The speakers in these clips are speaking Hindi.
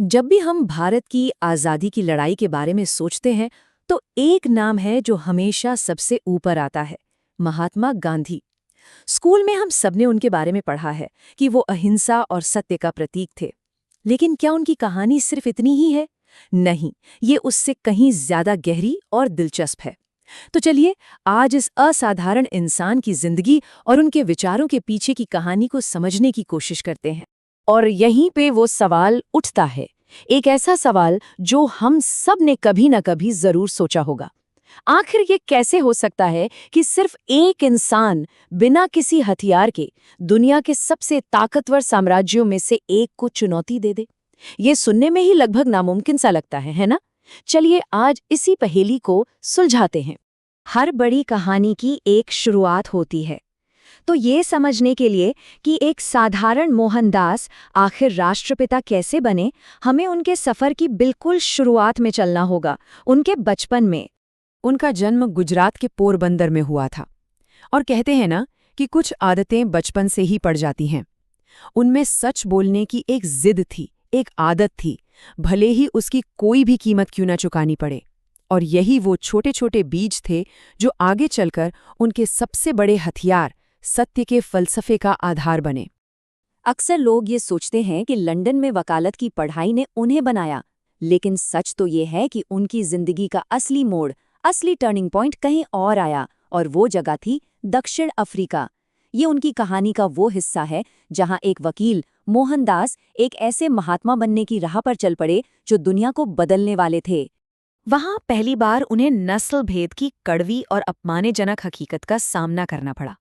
जब भी हम भारत की आज़ादी की लड़ाई के बारे में सोचते हैं तो एक नाम है जो हमेशा सबसे ऊपर आता है, महात्मा गांधी। स्कूल में हम सबने उनके बारे में पढ़ा है कि वो अहिंसा और सत्य का प्रतीक थे। लेकिन क्या उनकी कहानी सिर्फ इतनी ही है? नहीं, ये उससे कहीं ज्यादा गहरी और दिलचस्प है। तो चलिए आज इस असाधारण इंसान की जिंदगी और उनके विचारों के पीछे की कहानी को समझने की कोशिश करते हैं। और यहीं पे वो सवाल उठता है, एक ऐसा सवाल जो हम सब ने कभी न कभी जरूर सोचा होगा। आखिर ये कैसे हो सकता है कि सिर्फ एक इंसान बिना किसी हथियार के दुनिया के सबसे ताकतवर साम्राज्यों में से एक को चुनौती दे दे? ये सुनने में ही लगभग नामुमकिन सा लगता है ना? चलिए आज इसी पहेली को सुलझाते हैं। हर बड़ी कहानी की एक शुरुआत होती है। तो ये समझने के लिए कि एक साधारण मोहनदास आखिर राष्ट्रपिता कैसे बने, हमें उनके सफर की बिल्कुल शुरुआत में चलना होगा, उनके बचपन में। उनका जन्म गुजरात के पोरबंदर में हुआ था। और कहते हैं ना कि कुछ आदतें बचपन से ही पड़ जाती हैं। उनमें सच बोलने की एक जिद थी, एक आदत थी, भले ही उसकी कोई भी कीमत क्यों न चुकानी पड़े। और यही वो छोटे छोटे बीज थे जो आगे चलकर उनके सबसे बड़े हथियार, सत्य के फलसफे का आधार बने। अक्सर लोग ये सोचते हैं कि लंदन में वकालत की पढ़ाई ने उन्हें बनाया, लेकिन सच तो ये है कि उनकी जिंदगी का असली मोड़, असली टर्निंग पॉइंट कहीं और आया, और वो जगह थी दक्षिण अफ्रीका। ये उनकी कहानी का वो हिस्सा है जहां एक वकील मोहनदास एक ऐसे महात्मा बनने की राह पर चल पड़े जो दुनिया को बदलने वाले थे। वहां पहली बार उन्हें नस्ल भेद की कड़वी और अपमानजनक हकीकत का सामना करना पड़ा।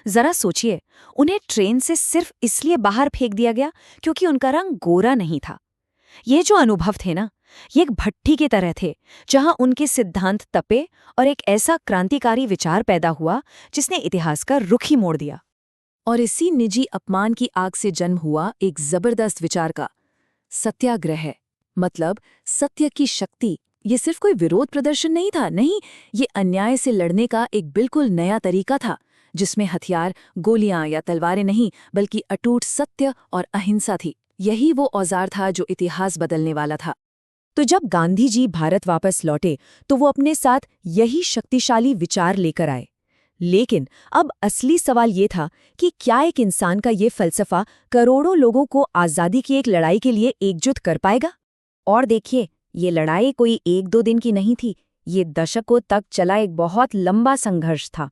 जरा सोचिए, उन्हें ट्रेन से सिर्फ इसलिए बाहर फेंक दिया गया क्योंकि उनका रंग गोरा नहीं था। ये जो अनुभव थे ना, ये एक भट्ठी की तरह थे जहां उनके सिद्धांत तपे और एक ऐसा क्रांतिकारी विचार पैदा हुआ जिसने इतिहास का रुख ही मोड़ दिया। और इसी निजी अपमान की आग से जन्म हुआ एक जबरदस्त विचार का, सत्याग्रह। मतलब सत्य की शक्ति। ये सिर्फ कोई विरोध प्रदर्शन नहीं था, नहीं, ये अन्याय से लड़ने का एक बिल्कुल नया तरीका था, जिसमें हथियार, गोलियां या तलवारें नहीं, बल्कि अटूट सत्य और अहिंसा थी। यही वो औजार था जो इतिहास बदलने वाला था। तो जब गांधी जी भारत वापस लौटे तो वो अपने साथ यही शक्तिशाली विचार लेकर आए। लेकिन अब असली सवाल ये था कि क्या एक इंसान का ये फलसफा करोड़ों लोगों को आज़ादी की एक लड़ाई के लिए एकजुट कर पाएगा? और देखिए, ये लड़ाई कोई एक दो दिन की नहीं थी, ये दशकों तक चला एक बहुत लंबा संघर्ष था।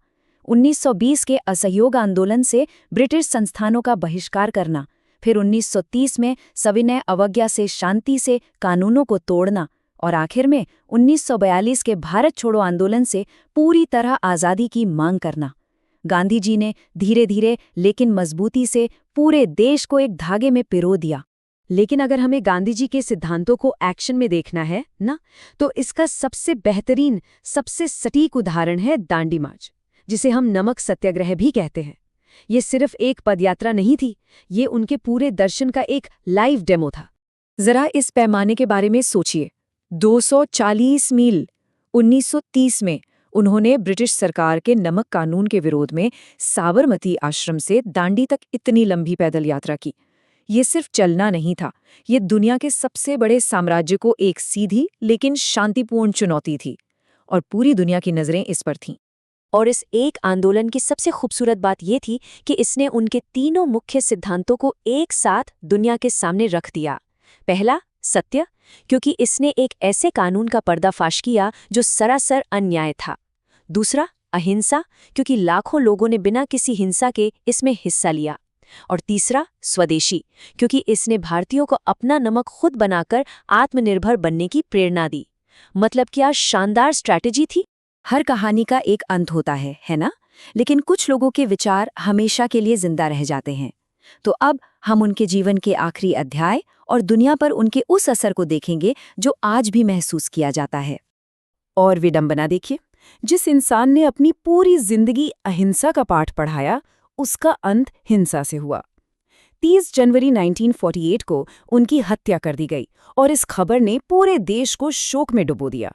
1920 के असहयोग आंदोलन से ब्रिटिश संस्थानों का बहिष्कार करना, फिर 1930 में सविनय अवज्ञा से शांति से कानूनों को तोड़ना, और आखिर में 1942 के भारत छोड़ो आंदोलन से पूरी तरह आज़ादी की मांग करना। गांधी जी ने धीरे धीरे लेकिन मजबूती से पूरे देश को एक धागे में पिरो दिया। लेकिन अगर हमें गांधी जी के सिद्धांतों को एक्शन में देखना है ना, तो इसका सबसे बेहतरीन, सबसे सटीक उदाहरण है दांडी मार्च, जिसे हम नमक सत्याग्रह भी कहते हैं। ये सिर्फ एक पदयात्रा नहीं थी, ये उनके पूरे दर्शन का एक लाइव डेमो था। जरा इस पैमाने के बारे में सोचिए, 240 मील। 1930 में उन्होंने ब्रिटिश सरकार के नमक कानून के विरोध में साबरमती आश्रम से दांडी तक इतनी लंबी पैदल यात्रा की। ये सिर्फ चलना नहीं था, ये दुनिया के सबसे बड़े साम्राज्य को एक सीधी लेकिन शांतिपूर्ण चुनौती थी, और पूरी दुनिया की नज़रें इस पर थीं। और इस एक आंदोलन की सबसे खूबसूरत बात ये थी कि इसने उनके तीनों मुख्य सिद्धांतों को एक साथ दुनिया के सामने रख दिया। पहला, सत्य, क्योंकि इसने एक ऐसे कानून का पर्दाफाश किया जो सरासर अन्याय था। दूसरा, अहिंसा, क्योंकि लाखों लोगों ने बिना किसी हिंसा के इसमें हिस्सा लिया। और तीसरा, स्वदेशी, क्योंकि इसने भारतीयों को अपना नमक खुद बनाकर आत्मनिर्भर बनने की प्रेरणा दी। मतलब क्या शानदार स्ट्रैटेजी थी। हर कहानी का एक अंत होता है ना? लेकिन कुछ लोगों के विचार हमेशा के लिए जिंदा रह जाते हैं। तो अब हम उनके जीवन के आखिरी अध्याय और दुनिया पर उनके उस असर को देखेंगे जो आज भी महसूस किया जाता है। और विडंबना देखिए, जिस इंसान ने अपनी पूरी जिंदगी अहिंसा का पाठ पढ़ाया, उसका अंत हिंसा से हुआ। 30 जनवरी 1948 को उनकी हत्या कर दी गई और इस खबर ने पूरे देश को शोक में डुबो दिया।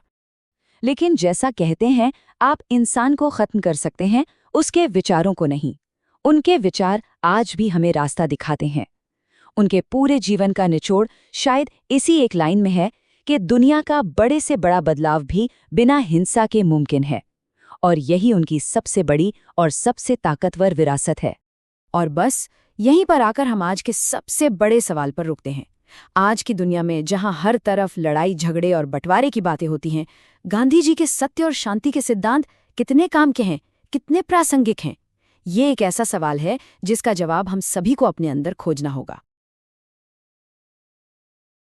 लेकिन जैसा कहते हैं, आप इंसान को खत्म कर सकते हैं, उसके विचारों को नहीं। उनके विचार आज भी हमें रास्ता दिखाते हैं। उनके पूरे जीवन का निचोड़ शायद इसी एक लाइन में है कि दुनिया का बड़े से बड़ा बदलाव भी बिना हिंसा के मुमकिन है, और यही उनकी सबसे बड़ी और सबसे ताकतवर विरासत है। और बस यहीं पर आकर हम आज के सबसे बड़े सवाल पर रुकते हैं। आज की दुनिया में जहां हर तरफ लड़ाई, झगड़े और बंटवारे की बातें होती हैं, गांधी जी के सत्य और शांति के सिद्धांत कितने काम के हैं, कितने प्रासंगिक हैं? ये एक ऐसा सवाल है जिसका जवाब हम सभी को अपने अंदर खोजना होगा।